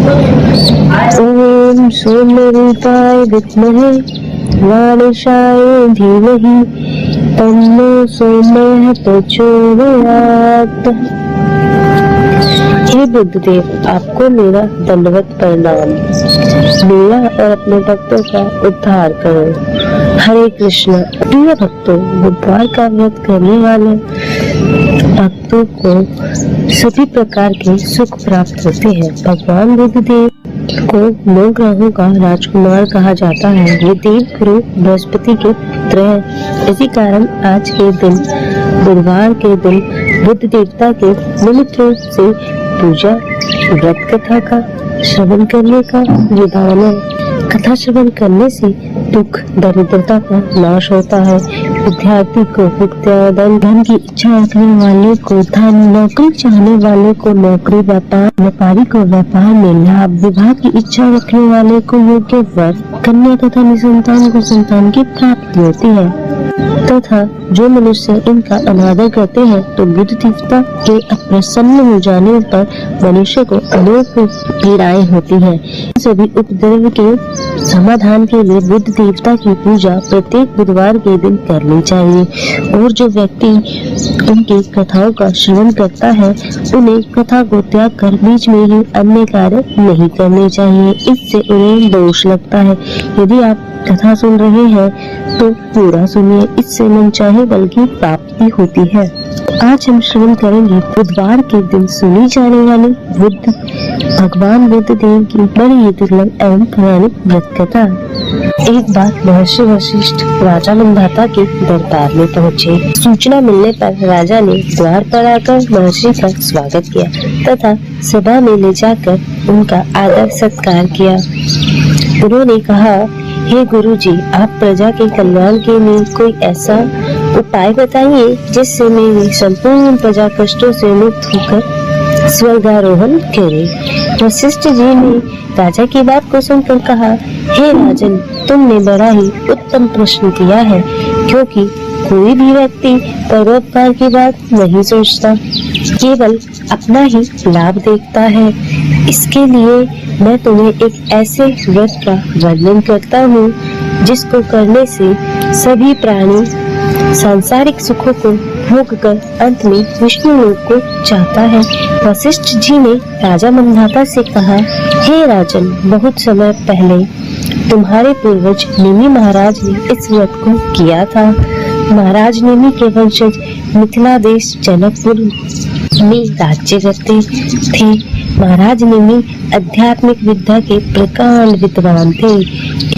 ओम सोमरूपाय विद्महे गणेशाय धीमहि तन्नो सोमः प्रचोदयात्। हे बुद्धदेव, आपको मेरा दंडवत प्रणाम। मेरा और अपने भक्तों का उद्धार करो। हरे कृष्ण। प्रिय भक्तों, बुधवार का व्रत करने वाले भक्तों को सभी प्रकार के सुख प्राप्त होते हैं। भगवान बुद्धदेव को 9 ग्रहों का राजकुमार कहा जाता है। ये देव गुरु बृहस्पति के पुत्र हैं। इसी कारण आज के दिन, बुधवार के दिन, बुद्ध देवता के निमित्त रूप से पूजा, व्रत कथा का श्रवण करने का विधान है। कथा श्रवण करने से दुख दरिद्रता का नाश होता है। विद्यार्थी को विद्या, धन की इच्छा रखने वाले को धन, नौकरी चाहने वाले को नौकरी, व्यापारी को व्यापार में लाभ, विवाह की इच्छा रखने वाले को योग्य वर, कन्या तथा निसंतान को संतान की प्राप्ति होती है। तथा जो मनुष्य इनका अनादर करते हैं तो बुद्ध देवता के अप्रसन्न हो जाने पर मनुष्य को अनेक पीड़ाएं होती हैं। सभी उपद्रव के समाधान के लिए बुद्ध देवता की पूजा प्रत्येक बुधवार के दिन करनी चाहिए। और जो व्यक्ति उनकी कथाओं का श्रवण करता है, उन्हें कथा को त्याग कर बीच में ही अन्य कार्य नहीं करने चाहिए। इससे उन्हें दोष लगता है। यदि आप कथा सुन रहे हैं तो पूरा सुनिए, इससे मन चाहे बल की प्राप्ति होती है। आज हम श्रवण करेंगे बुधवार के दिन सुनी जाने वाली भगवान बुद्ध देव की बड़ी ही दुर्लभ एवं पौराणिक व्रत कथा। एक बार महर्षि वशिष्ठ राजा मंधाता के दरबार में पहुँचे। सूचना मिलने पर राजा ने द्वार पर आकर महर्षि का स्वागत किया तथा सभा में ले जाकर उनका आदर सत्कार किया। उन्होंने कहा, हे गुरुजी, आप प्रजा के कल्याण के लिए कोई ऐसा उपाय बताइए जिससे मेरी संपूर्ण प्रजा कष्टों से मुक्त होकर स्वर्गारोहण करे। वशिष्ठ जी ने राजा की बात को सुनकर कहा, हे राजन, तुमने बड़ा ही उत्तम प्रश्न किया है, क्योंकि कोई भी व्यक्ति परोपकार की बात नहीं सोचता, केवल अपना ही लाभ देखता है। इसके लिए मैं तुम्हें एक ऐसे व्रत का वर्णन करता हूँ जिसको करने से सभी प्राणी सांसारिक सुखों को भोग कर अंत में विष्णु लोक को चाहता है। वशिष्ठ जी ने राजा मंधाता से कहा, हे राजन, बहुत समय पहले तुम्हारे पूर्वज निमि महाराज ने इस व्रत को किया था। महाराज निमि के वंशज मिथिला देश जनकपुर में राज्य करते थे। महाराज निमि आध्यात्मिक विद्या के प्रकांड विद्वान थे।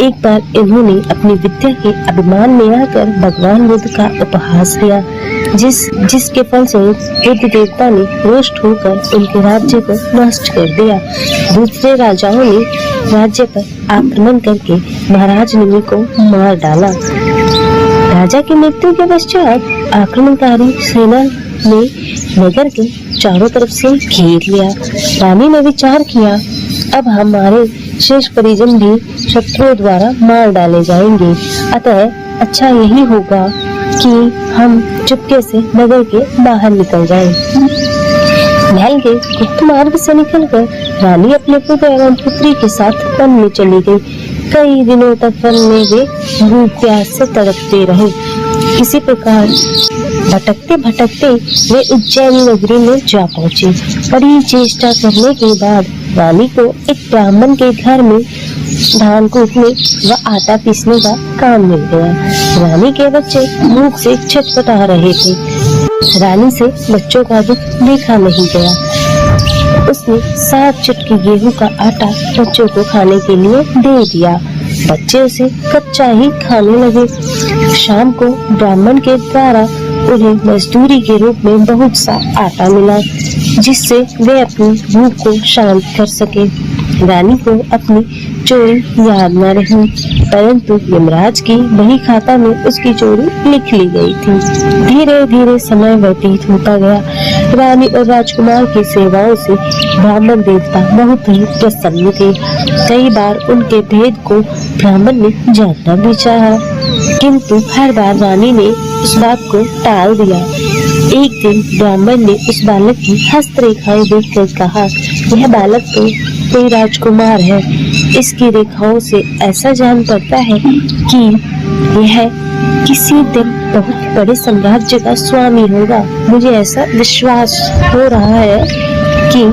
एक बार इन्होंने अपनी विद्या के अभिमान में आकर भगवान बुद्ध का उपहास किया, जिसके फलस्वरूप बुद्ध देवता ने रुष्ट होकर उनके राज्य को नष्ट कर दिया। दूसरे राजाओं ने राज्य पर आक्रमण करके महाराज निमि को मार डाला। राजा की मृत्यु के पश्चात आक्रमणकारी सेना ने नगर के चारों तरफ से घेर लिया। रानी ने विचार किया, अब हमारे शेष परिजन भी शत्रुओं द्वारा मार डाले जाएंगे, अतः अच्छा यही होगा कि हम चुपके से नगर के बाहर निकल जाएं। महल के गुप्त मार्ग से निकलकर रानी अपने पुत्र एवं पुत्री के साथ वन में चली गई। कई दिनों तक वन में वे भूख प्यास से तड़पते रहे। किसी प्रकार भटकते भटकते वे उज्जैन नगरी में जा पहुँचे। बड़ी चेष्टा करने के बाद रानी को एक ब्राह्मण के घर में धान कूटने व आटा पीसने का काम मिल गया। रानी के बच्चे भूख से छटपटा रहे थे। रानी से बच्चों का दुख देखा नहीं गया। उसने 7 चुटकी गेहूं का आटा बच्चों को खाने के लिए दे दिया। बच्चे उसे कच्चा ही खाने लगे। शाम को ब्राह्मण के द्वारा उन्हें मजदूरी के रूप में बहुत सा आटा मिला, जिससे वे अपनी भूख को शांत कर सके। रानी को अपनी चोरी याद न रही, परंतु यमराज की बही खाता में उसकी चोरी लिख ली गई थी। धीरे धीरे समय व्यतीत होता गया। रानी और राजकुमार की सेवाओं से ब्राह्मण देवता बहुत ही प्रसन्न थे। कई बार उनके भेद को ब्राह्मण ने जानना भी चाहा, किंतु हर बार रानी ने उस बात को टाल दिया। एक दिन ब्राह्मण ने उस बालक की हस्तरेखाएं देखकर कहा, यह बालक तो कोई राजकुमार है। इसकी रेखाओं से ऐसा जान पड़ता है कि यह किसी दिन बहुत बड़े साम्राज्य का स्वामी होगा। मुझे ऐसा विश्वास हो रहा है कि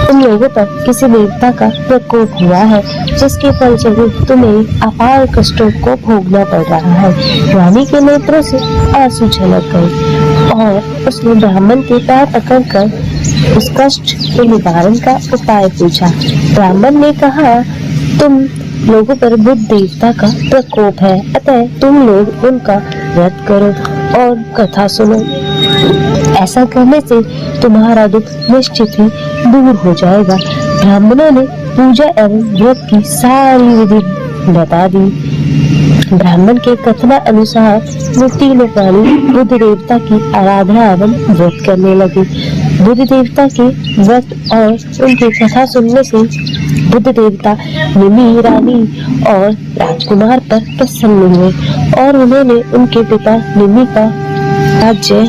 तुम लोगों पर किसी देवता का प्रकोप हुआ है, जिसके फलस्वरूप तुम्हें अपार कष्टों को भोगना पड़ रहा है। रानी के नेत्रों से आंसू छलक गए और उसने ब्राह्मण के पैर पकड़कर उस कष्ट के निवारण का उपाय पूछा। ब्राह्मण ने कहा, तुम लोगों पर बुध देवता का प्रकोप है, अतः तुम लोग उनका व्रत करो और कथा सुनो। ऐसा करने से तुम्हारा दुख निश्चित ही दूर हो जाएगा। ब्राह्मणों ने पूजा एवं व्रत की सारी विधि बता दी। ब्राह्मण के कथना अनुसार वो तीनों प्राणी बुध देवता की आराधना एवं व्रत करने लगे। बुध देवता के व्रत और उनकी कथा सुनने से बुध देवता निमि रानी और राजकुमार पर प्रसन्न हुए और उन्होंने उनके पिता निमि का राज्य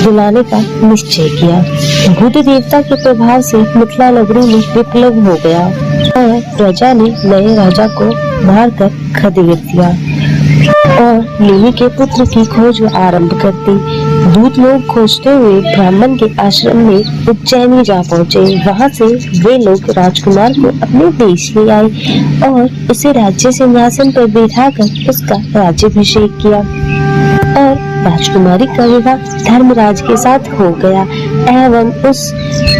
दिलाने का निश्चय किया। बुध देवता के प्रभाव से मिथिला नगरी में विप्लव हो गया और प्रजा ने नए राजा को मारकर खदेड़ दिया और निमि के पुत्र की खोज आरंभ कर दी। दूत लोग खोजते हुए ब्राह्मण के आश्रम में उज्जैनी जा पहुँचे। वहाँ से वे लोग राजकुमार को अपने देश ले आए और उसे राज्य सिंहासन पर बैठाकर उसका राज्याभिषेक किया और राजकुमारी का विवाह धर्मराज के साथ हो गया एवं उस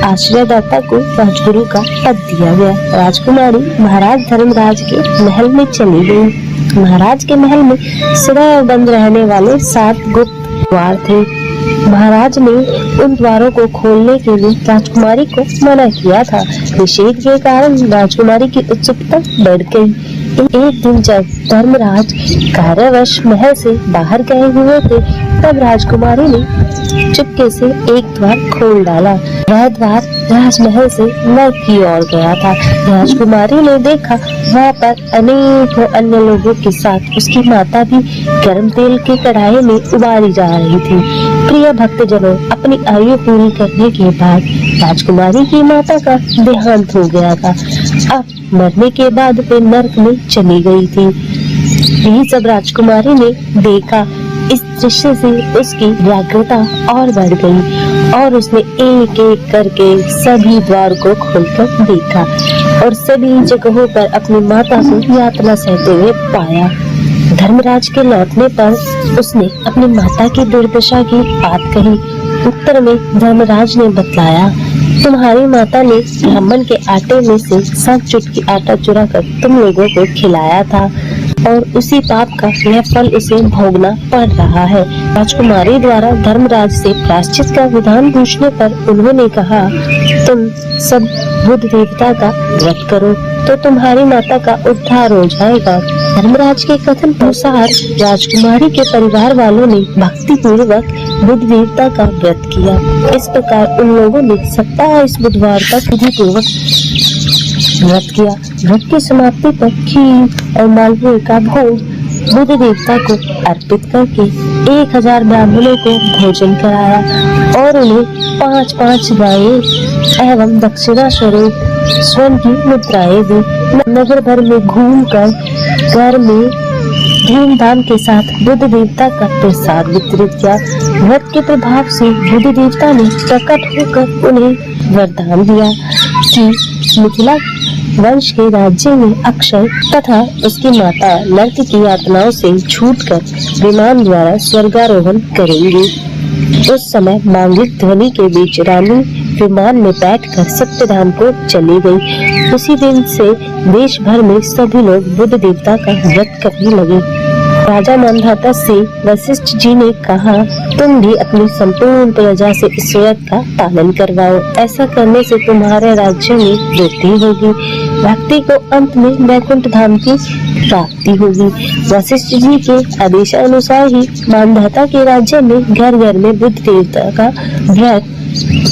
आश्रयदाता को राजगुरु का पद दिया गया। राजकुमारी महाराज धर्मराज के महल में चली गई। महाराज के महल में सदैव बंद रहने वाले 7 गुप्त द्वार थे। महाराज ने उन द्वारों को खोलने के लिए राजकुमारी को मना किया था। निषेध के कारण राजकुमारी की उत्सुकता बढ़ गई। एक दिन जब धर्मराज कार्यवश महल से बाहर गए हुए थे, तब राजकुमारी ने चुपके से एक द्वार खोल डाला। वह द्वार राजमहल से नर्क की ओर गया था। राजकुमारी ने देखा वहाँ पर अनेकों अन्य लोगों के साथ उसकी माता भी गर्म तेल की कढ़ाई में उबाली जा रही थी। प्रिय भक्तजनों, अपनी आयु पूरी करने के बाद राजकुमारी की माता का देहांत हो गया था। अब मरने के बाद वे नर्क में चली गई थी। यही सब राजकुमारी ने देखा। इस दृश्य से उसकी व्याकुलता और बढ़ गई और उसने एक एक करके सभी द्वार को खोलकर देखा और सभी जगहों पर अपनी माता को यातना सहते हुए पाया। धर्मराज के लौटने पर उसने अपनी माता की दुर्दशा की बात कही। उत्तर में धर्मराज ने बतलाया, तुम्हारी माता ने ब्राह्मण के आटे में से 7 चुटकी आटा चुरा कर तुम लोगों को खिलाया था और उसी पाप का यह फल उसे भोगना पड़ रहा है। राजकुमारी द्वारा धर्मराज से प्रायश्चित का विधान पूछने पर उन्होंने कहा, तुम सब बुध देवता का व्रत करो तो तुम्हारी माता का उद्धार हो जाएगा। धर्मराज के कथन अनुसार राजकुमारी के परिवार वालों ने भक्ति पूर्वक बुध देवता का व्रत किया। इस प्रकार उन लोगों ने 27 बुधवार तक विधि पूर्वक व्रत किया। व्रत की समाप्ति पर खीर और मालपुए का भोग बुध देवता को अर्पित करके 1000 ब्राह्मणों को भोजन कराया और उन्हें 5-5 गायें एवं दक्षिणा स्वरूप स्वर्ण की मुद्राएं दी। नगर भर में घूमकर घर में धूमधाम के साथ बुध देवता का प्रसाद वितरित किया। व्रत के प्रभाव से बुध देवता ने प्रकट होकर उन्हें वरदान दिया कि मिथिला वंश के राज्य में अक्षय तथा उसकी माता नर्क की यातनाओं से छूटकर विमान द्वारा स्वर्गारोहण करेंगी। उस समय मांगलिक ध्वनि के बीच रानी विमान में बैठकर सत्यधाम को चली गई। उसी दिन से देश भर में सभी लोग बुध देवता का व्रत करने लगे। राजा मांधाता से वशिष्ठ जी ने कहा, तुम भी अपनी संपूर्ण प्रजा से इस व्रत का पालन करवाओ। ऐसा करने से तुम्हारे राज्य में वृद्धि होगी। व्यक्ति को अंत में वैकुंठ धाम की प्राप्ति होगी। वशिष्ठ जी के आदेशानुसार ही मांधाता के राज्य में घर घर में बुध देवता का व्रत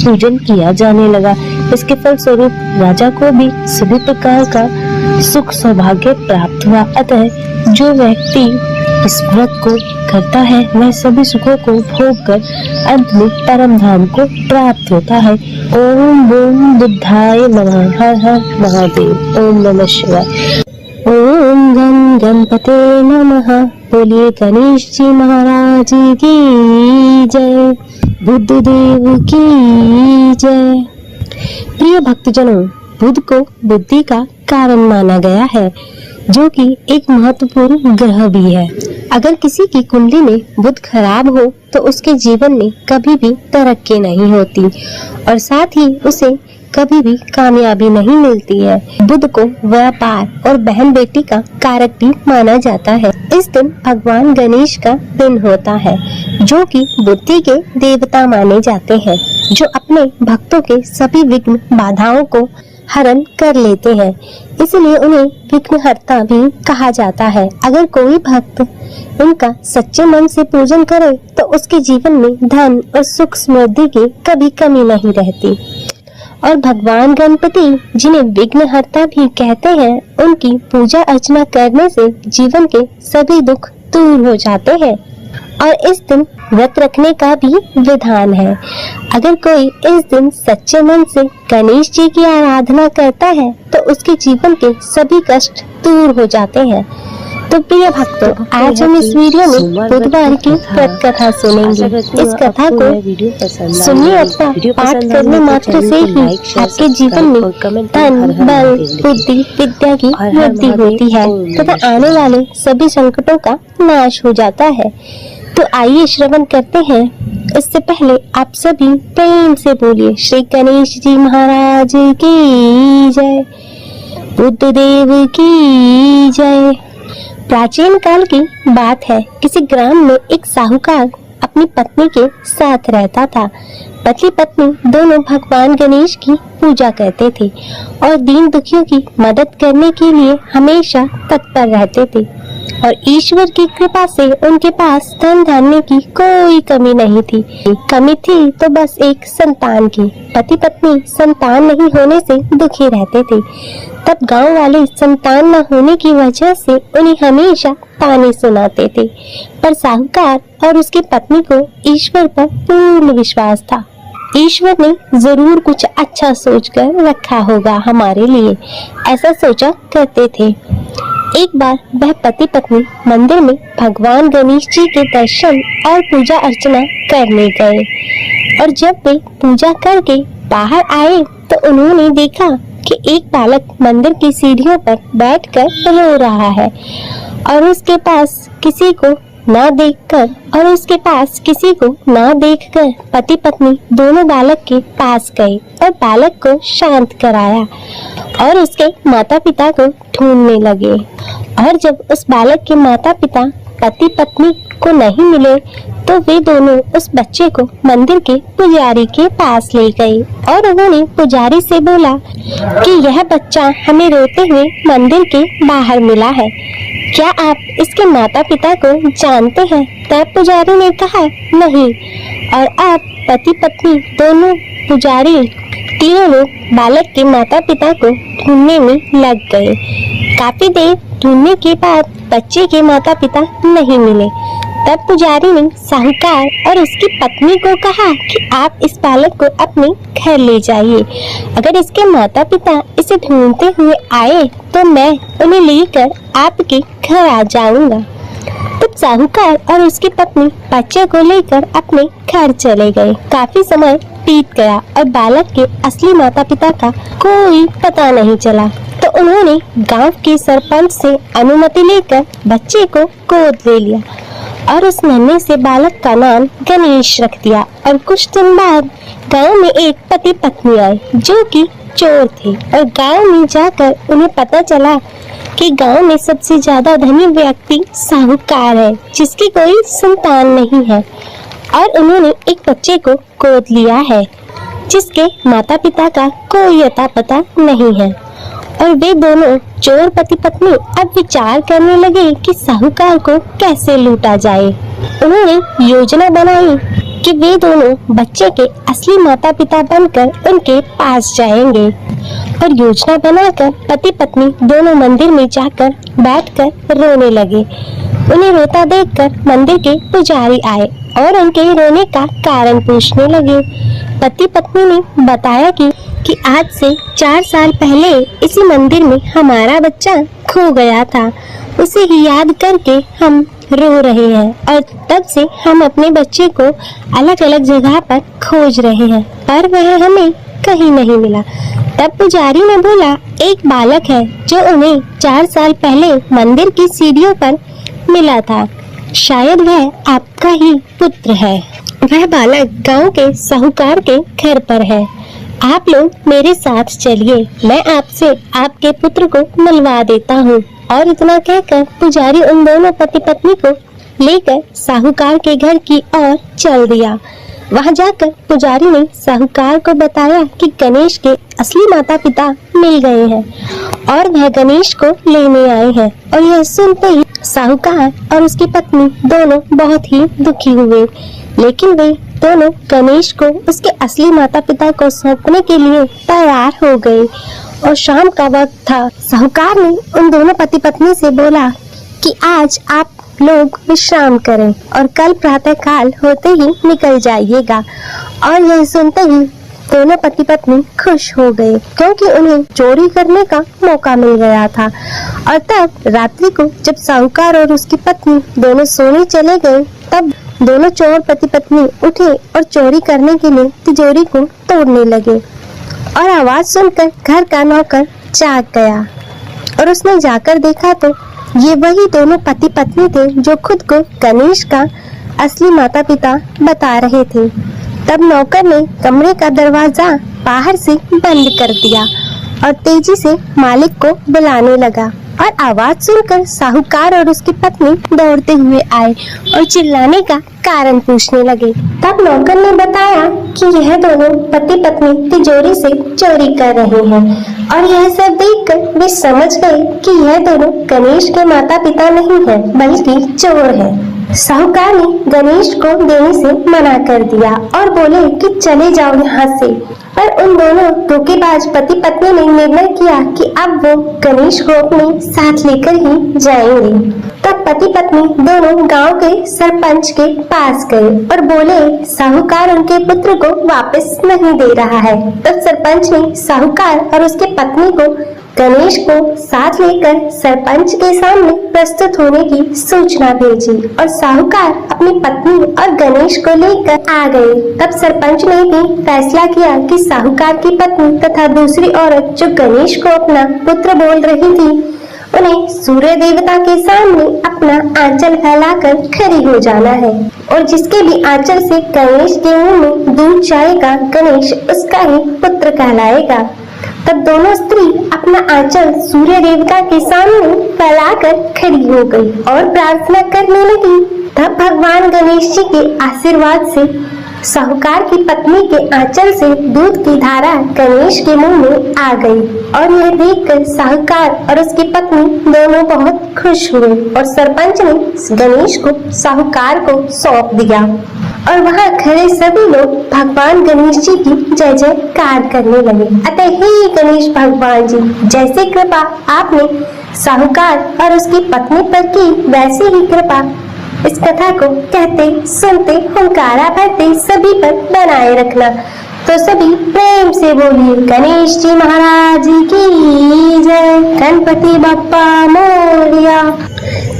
पूजन किया जाने लगा। इसके फलस्वरूप राजा को भी सभी प्रकार का सुख सौभाग्य प्राप्त हुआ। अतः जो व्यक्ति इस व्रत को करता है वह सभी सुखों को भोग कर अंत में परम धाम को प्राप्त होता है। ओम ओम बुद्धाय नमः। हर हर महादेव। ओम नमः शिवाय। ओम गम गणपते नमः। बोलिए गणेश जी महाराज की जय। बुद्ध देव की जय। प्रिय भक्तजनों, बुध को बुद्धि का कारण माना गया है, जो कि एक महत्वपूर्ण ग्रह भी है। अगर किसी की कुंडली में बुध खराब हो तो उसके जीवन में कभी भी तरक्की नहीं होती और साथ ही उसे कभी भी कामयाबी नहीं मिलती है। बुध को व्यापार और बहन बेटी का कारक भी माना जाता है। इस दिन भगवान गणेश का दिन होता है, जो कि बुद्धि के देवता माने जाते हैं, जो अपने भक्तों के सभी विघ्न बाधाओं को हरण कर लेते हैं, इसलिए उन्हें विघ्नहर्ता भी कहा जाता है। अगर कोई भक्त उनका सच्चे मन से पूजन करे तो उसके जीवन में धन और सुख समृद्धि की कभी कमी नहीं रहती। और भगवान गणपति, जिन्हें विघ्नहर्ता भी कहते हैं, उनकी पूजा अर्चना करने से जीवन के सभी दुख दूर हो जाते हैं। और इस दिन व्रत रखने का भी विधान है। अगर कोई इस दिन सच्चे मन से गणेश जी की आराधना करता है तो उसके जीवन के सभी कष्ट दूर हो जाते हैं। तो प्रिय भक्तों, आज हम इस वीडियो में बुधवार की व्रत कथा सुनेंगे। इस कथा को सुनिए अथवा पाठ करने मात्र से ही आपके जीवन में धन, बल, बुद्धि, विद्या की वृद्धि होती है तथा आने वाले सभी संकटों का नाश हो जाता है। तो आइए श्रवण करते हैं। इससे पहले आप सभी प्रेम से बोलिए श्री गणेश जी महाराज की जय। बुद्ध देव की जय। प्राचीन काल की बात है। किसी ग्राम में एक साहूकार अपनी पत्नी के साथ रहता था। पति पत्नी दोनों भगवान गणेश की पूजा करते थे और दीन दुखियों की मदद करने के लिए हमेशा तत्पर रहते थे और ईश्वर की कृपा से उनके पास धन धान्य की कोई कमी नहीं थी। कमी थी तो बस एक संतान की। पति पत्नी संतान नहीं होने से दुखी रहते थे। तब गांव वाले संतान न होने की वजह से उन्हें हमेशा ताने सुनाते थे, पर साहूकार और उसकी पत्नी को ईश्वर पर पूर्ण विश्वास था। ईश्वर ने जरूर कुछ अच्छा सोचकर रखा होगा हमारे लिए, ऐसा सोचा करते थे। एक बार वह पति पत्नी मंदिर में भगवान गणेश जी के दर्शन और पूजा अर्चना करने गए और जब वे पूजा करके बाहर आए तो उन्होंने देखा कि एक बालक मंदिर की सीढ़ियों पर बैठकर रो रहा है और उसके पास किसी को ना देखकर पति पत्नी दोनों बालक के पास गए और बालक को शांत कराया और उसके माता पिता को ढूंढने लगे। और जब उस बालक के माता पिता पति पत्नी को नहीं मिले तो वे दोनों उस बच्चे को मंदिर के पुजारी के पास ले गए और उन्होंने पुजारी से बोला कि यह बच्चा हमें रोते हुए मंदिर के बाहर मिला है, क्या आप इसके माता पिता को जानते हैं? तब पुजारी ने कहा नहीं, और अब पति पत्नी दोनों पुजारी तीनों लोग बालक के माता पिता को ढूंढने में लग गए। काफी देर ढूंढने के बाद बच्चे के माता पिता नहीं मिले। तब पुजारी ने साहूकार और उसकी पत्नी को कहा कि आप इस बालक को अपने घर ले जाइए। अगर इसके माता पिता इसे ढूंढते हुए आए तो मैं उन्हें लेकर आपके घर आ जाऊंगा। तब साहूकार और उसकी पत्नी बच्चे को लेकर अपने घर चले गए। काफी समय बीत गया और बालक के असली माता पिता का कोई पता नहीं चला, तो उन्होंने गांव के सरपंच से अनुमति लेकर बच्चे को गोद ले लिया और उस नन्हे से बालक का नाम गणेश रख दिया। और कुछ दिन बाद गांव में एक पति पत्नी आए जो कि चोर थे और गांव में जाकर उन्हें पता चला कि गांव में सबसे ज्यादा धनी व्यक्ति साहूकार है जिसकी कोई संतान नहीं है और उन्होंने एक बच्चे को गोद लिया है जिसके माता पिता का कोई अता पता नहीं है। और वे दोनों चोर पति पत्नी अब विचार करने लगे कि साहूकार को कैसे लूटा जाए। उन्होंने योजना बनाई कि वे दोनों बच्चे के असली माता पिता बनकर उनके पास जाएंगे और योजना बनाकर पति पत्नी दोनों मंदिर में जाकर बैठकर रोने लगे। उन्हें रोता देखकर मंदिर के पुजारी आए और उनके रोने का कारण पूछने लगे। पति पत्नी ने बताया कि आज से 4 साल पहले इसी मंदिर में हमारा बच्चा खो गया था। उसे ही याद करके हम रो रहे हैं और तब से हम अपने बच्चे को अलग अलग जगह पर खोज रहे हैं, पर वह हमें कहीं नहीं मिला। तब पुजारी ने बोला, एक बालक है जो उन्हें 4 साल पहले मंदिर की सीढ़ियों पर मिला था। शायद वह आपका ही पुत्र है। वह बालक गांव के साहूकार के घर पर है। आप लोग मेरे साथ चलिए, मैं आपसे आपके पुत्र को मिलवा देता हूँ। और इतना कहकर पुजारी उन दोनों पति पत्नी को लेकर साहूकार के घर की ओर चल दिया। वहां जाकर पुजारी ने साहूकार को बताया कि गणेश के असली माता पिता मिल गए हैं और वह गणेश को लेने आए हैं। और यह सुनते ही साहूकार और उसकी पत्नी दोनों बहुत ही दुखी हुए, लेकिन वे दोनों गणेश को उसके असली माता पिता को सौंपने के लिए तैयार हो गए। और शाम का वक्त था। साहूकार ने उन दोनों पति पत्नी से बोला कि आज आप लोग विश्राम करें और कल प्रातः काल होते ही निकल जाइएगा। और यह सुनते ही दोनों पति पत्नी खुश हो गए, क्योंकि उन्हें चोरी करने का मौका मिल गया था। और तब रात्रि को जब साहूकार और उसकी पत्नी दोनों सोने चले गए, तब दोनों चोर पति पत्नी उठे और चोरी करने के लिए तिजोरी को तोड़ने लगे। और आवाज सुनकर घर का नौकर जाग गया और उसने जाकर देखा तो ये वही दोनों पति पत्नी थे जो खुद को गणेश का असली माता पिता बता रहे थे। तब नौकर ने कमरे का दरवाजा बाहर से बंद कर दिया और तेजी से मालिक को बुलाने लगा। और आवाज सुनकर साहूकार और उसकी पत्नी दौड़ते हुए आए और चिल्लाने का कारण पूछने लगे। तब नौकर ने बताया कि यह दोनों पति पत्नी तिजोरी से चोरी कर रहे हैं। और यह सब देखकर वे समझ गए कि यह दोनों गणेश के माता पिता नहीं है, बल्कि चोर है। साहूकार ने गणेश को देने से मना कर दिया और बोले कि चले जाओ यहाँ से। पर उन दोनों धोखेबाज पति पत्नी ने निर्णय किया कि अब वो गणेश को अपने साथ लेकर ही जाएंगे। तब पति पत्नी दोनों गांव के सरपंच के पास गए और बोले, साहूकार उनके पुत्र को वापस नहीं दे रहा है। तब सरपंच ने साहूकार और उसके पत्नी को गणेश को साथ लेकर सरपंच के सामने प्रस्तुत होने की सूचना भेजी और साहूकार अपनी पत्नी और गणेश को लेकर आ गए। तब सरपंच ने भी फैसला किया कि साहूकार की पत्नी तथा दूसरी औरत जो गणेश को अपना पुत्र बोल रही थी, उन्हें सूर्य देवता के सामने अपना आंचल फैलाकर खड़ी हो जाना है और जिसके भी आंचल से गणेश के मुंह में दूध जाएगा, गणेश उसका ही पुत्र कहलाएगा। तब दोनों स्त्री अपना आंचल सूर्य देवता के सामने फैलाकर खड़ी हो गई और प्रार्थना करने लगी। तब भगवान गणेश जी के आशीर्वाद से साहूकार की पत्नी के आंचल से दूध की धारा गणेश के मुंह में आ गई। और यह देखकर साहूकार और उसकी पत्नी दोनों बहुत खुश हुए और सरपंच ने गणेश को साहूकार को सौंप दिया। और वहाँ खड़े सभी लोग भगवान गणेश जी की जय जयकार करने लगे। अतः हे गणेश भगवान जी, जैसे कृपा आपने साहूकार और उसकी पत्नी पर की, वैसे ही कृपा इस कथा को कहते सुनते हुंकारा भरते सभी पर बनाए रखना। तो सभी प्रेम से बोलिए गणेश जी महाराज की जय, गणपति बप्पा मोरया।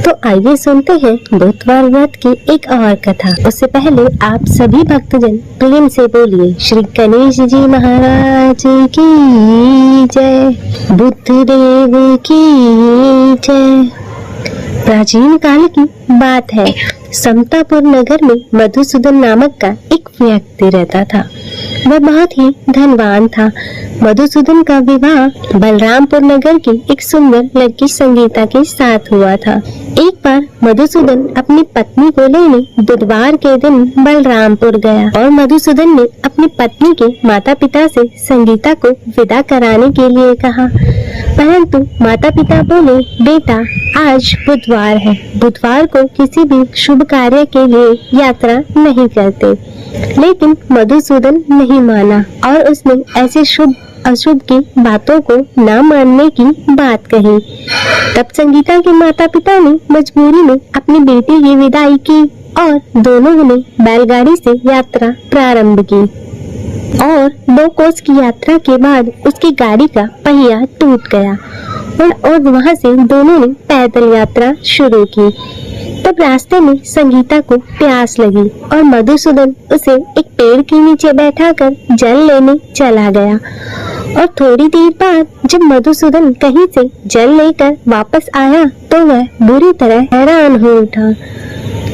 तो आइए सुनते हैं दूतवार व्रत की एक और कथा। उससे पहले आप सभी भक्तजन प्रेम से बोलिए श्री गणेश जी महाराज की जय, बुद्ध देव की जय। प्राचीन काल की बात है। समतापुर नगर में मधुसूदन नामक का एक व्यक्ति रहता था। वह बहुत ही धनवान था। मधुसूदन का विवाह बलरामपुर नगर की एक सुंदर लड़की संगीता के साथ हुआ था। एक बार मधुसूदन अपनी पत्नी को लेने बुधवार के दिन बलरामपुर गया और मधुसूदन ने अपनी पत्नी के माता पिता से संगीता को विदा कराने के लिए कहा, परंतु माता पिता बोले, बेटा आज बुधवार है, बुधवार को किसी भी शुभ कार्य के लिए यात्रा नहीं करते। लेकिन मधुसूदन नहीं माना और उसने ऐसे शुभ अशुभ की बातों को न मानने की बात कही। तब संगीता के माता पिता ने मजबूरी में अपनी बेटी की विदाई की और दोनों ने बैलगाड़ी से यात्रा प्रारंभ की और 2 कोस की यात्रा के बाद उसकी गाड़ी का पहिया टूट गया और वहां से दोनों ने पैदल यात्रा शुरू की। तब रास्ते में संगीता को प्यास लगी और मधुसूदन उसे एक पेड़ के नीचे बैठाकर जल लेने चला गया और थोड़ी देर बाद जब मधुसूदन कहीं से जल लेकर वापस आया तो वह बुरी तरह हैरान हो उठा,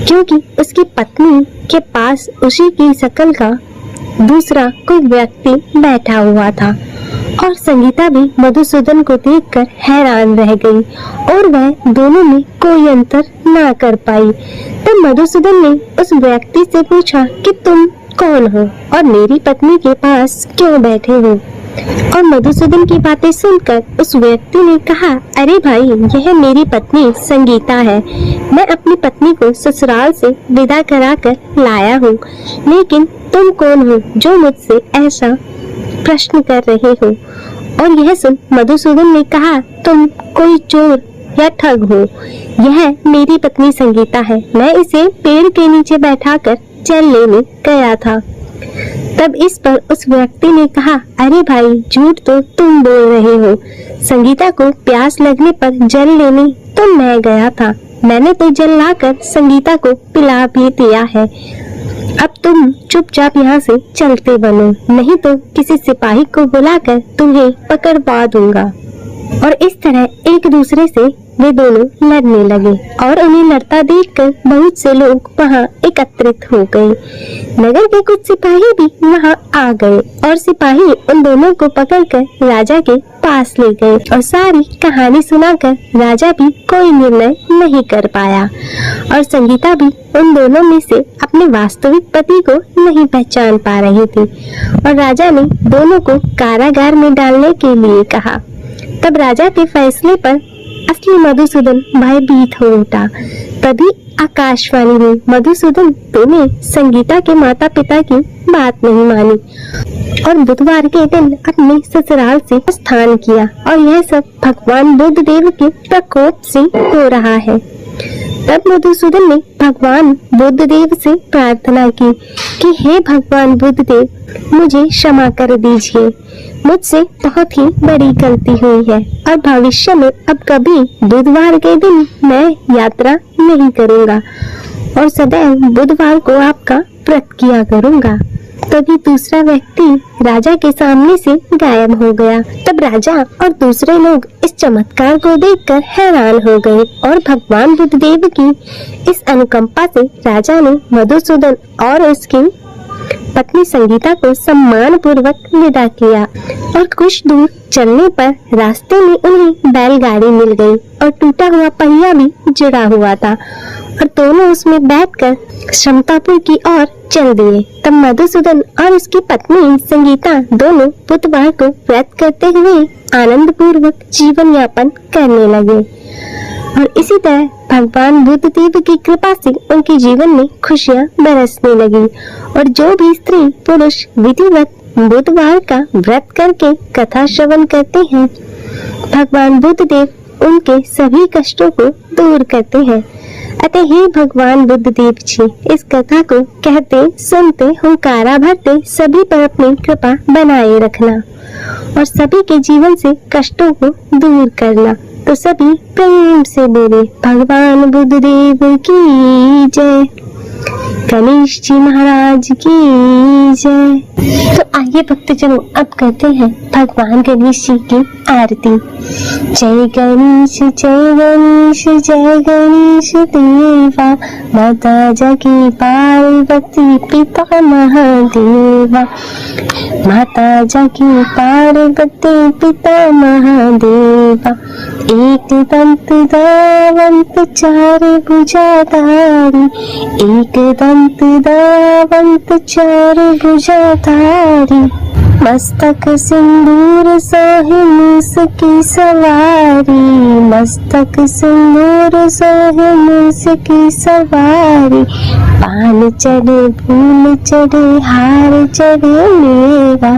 क्योंकि उसकी पत्नी के पास उसी की शक्ल का दूसरा कोई व्यक्ति बैठा हुआ था और संगीता भी मधुसूदन को देखकर हैरान रह गई और वह दोनों में कोई अंतर ना कर पाई। तब मधुसूदन ने उस व्यक्ति से पूछा कि तुम कौन हो और मेरी पत्नी के पास क्यों बैठे हो? और मधुसूदन की बातें सुनकर उस व्यक्ति ने कहा, अरे भाई, यह मेरी पत्नी संगीता है। मैं अपनी पत्नी को ससुराल से विदा कराकर लाया हूँ, लेकिन तुम कौन हो जो मुझसे ऐसा प्रश्न कर रहे हो? और यह सुन मधुसूदन ने कहा, तुम कोई चोर या ठग हो। यह मेरी पत्नी संगीता है। मैं इसे पेड़ के नीचे बैठाकर जल लेने गया था। तब इस पर उस व्यक्ति ने कहा, अरे भाई, झूठ तो तुम बोल रहे हो। संगीता को प्यास लगने पर जल लेने तो मैं गया था। मैंने तो जल लाकर संगीता को पिला भी दिया है। अब तुम चुपचाप यहाँ से चलते बनो, नहीं तो किसी सिपाही को बुलाकर तुम्हें पकड़वा दूंगा। और इस तरह एक दूसरे से वे दोनों लड़ने लगे और उन्हें लड़ता देखकर बहुत से लोग वहां एकत्रित हो गए। नगर के कुछ सिपाही भी वहां आ गए और सिपाही उन दोनों को पकड़कर राजा के पास ले गए और सारी कहानी सुनाकर राजा भी कोई निर्णय नहीं कर पाया और संगीता भी उन दोनों में से अपने वास्तविक पति को नहीं पहचान पा रही थी और राजा ने दोनों को कारागार में डालने के लिए कहा। तब राजा के फैसले पर असली मधुसूदन भयभीत हो उठा। तभी आकाशवाणी हुई, मधुसूदन, तूने संगीता के माता पिता की बात नहीं मानी और बुधवार के दिन अपने ससुराल से प्रस्थान किया और यह सब भगवान बुद्ध देव के प्रकोप से हो रहा है। तब मधुसूदन ने भगवान बुद्ध देव से प्रार्थना की कि हे भगवान बुद्ध देव, मुझे क्षमा कर दीजिए। मुझसे बहुत ही बड़ी गलती हुई है और भविष्य में अब कभी बुधवार के दिन मैं यात्रा नहीं करूंगा और सदैव बुधवार को आपका व्रत किया करूंगा। तभी दूसरा व्यक्ति राजा के सामने से गायब हो गया। तब राजा और दूसरे लोग इस चमत्कार को देखकर हैरान हो गए और भगवान बुद्ध देव की इस अनुकंपा से राजा ने मधुसूदन और उसकी पत्नी संगीता को सम्मान पूर्वक विदा किया और कुछ दूर चलने पर रास्ते में उन्हें बैलगाड़ी मिल गई और टूटा हुआ पहिया भी जुड़ा हुआ था और दोनों उसमें बैठकर क्षमतापुर की ओर चल दिए। तब मधुसूदन और उसकी पत्नी संगीता दोनों बुधवार को व्रत करते हुए आनंद पूर्वक जीवन यापन करने लगे और इसी तरह भगवान बुद्ध देव की कृपा से उनके जीवन में खुशियां बरसने लगी और जो भी स्त्री पुरुष विधिवत बुधवार का व्रत करके कथा श्रवण करते हैं, भगवान बुद्ध देव उनके सभी कष्टों को दूर करते हैं। अतः हे भगवान बुद्ध देव जी, इस कथा को कहते सुनते हुंकारा भरते सभी पर अपनी कृपा बनाए रखना और सभी के जीवन से कष्टों को दूर करना। तो सभी प्रेम से बोले, भगवान बुद्ध देव की जय, गणेश जी महाराज की जय। तो आइए भक्तजनों, अब करते हैं भगवान गणेश जी की आरती। जय गणेश जय गणेश जय गणेश देवा, माता जगी पार्वती पिता महादेवा, माता जगी पार्वती पिता महादेवा, एक दंत दावंत चार भुजाधारी, एक दंत दावंत चार भुजाधारी। मस्तक सिंदूर सोहे मूस की सवारी, मस्तक सिंदूर सोहे मूस की सवारी। पान चढ़े फूल चढ़े हार चढ़े मेवा,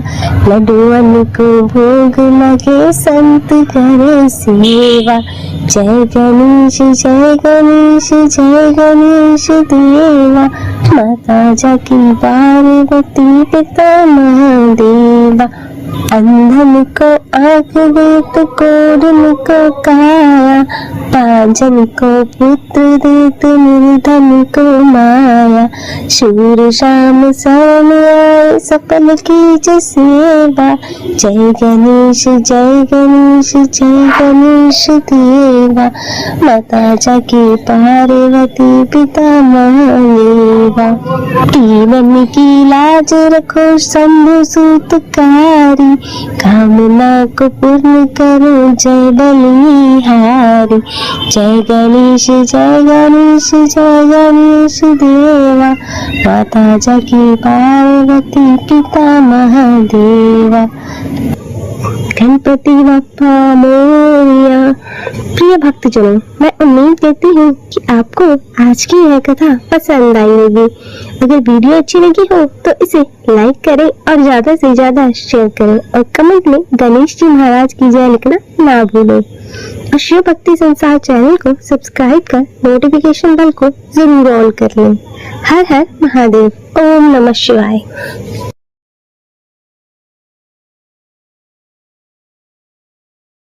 लड्डुअन को भोग लगे संत करे सेवा। जय गणेश जय गणेश जय गणेश देवा, माता जाकी पार्वती पिता महादेवा। अंधन को आँख दे तो कोढ़न को काया, पांजन को पुत्र दे तो निर्धन को माया। शूर शाम शरण आए सपन कीज सेवा, जय गणेश जय गणेश जय गणेश देवा। माता जाकी पार्वती पिता महादेवा। जीवन की लाज रखो शंभु सूतकारी, कामना को पूर्ण करो जय बलिहारी। जय गणेश जय गणेश जय गणेश देवा, माता जाकी पार्वती पिता महादेवा। गणपति बप्पा मोरया। प्रिय भक्तजनों, मैं उम्मीद करती हूँ कि आपको आज की यह कथा पसंद आई होगी। अगर वीडियो अच्छी लगी हो तो इसे लाइक करें और ज्यादा से ज्यादा शेयर करें और कमेंट में गणेश जी महाराज की जय लिखना ना भूलें। और शिव भक्ति संसार चैनल को सब्सक्राइब कर नोटिफिकेशन बेल को जरूर ऑन कर लें। हर हर महादेव। ओम नमः शिवाय।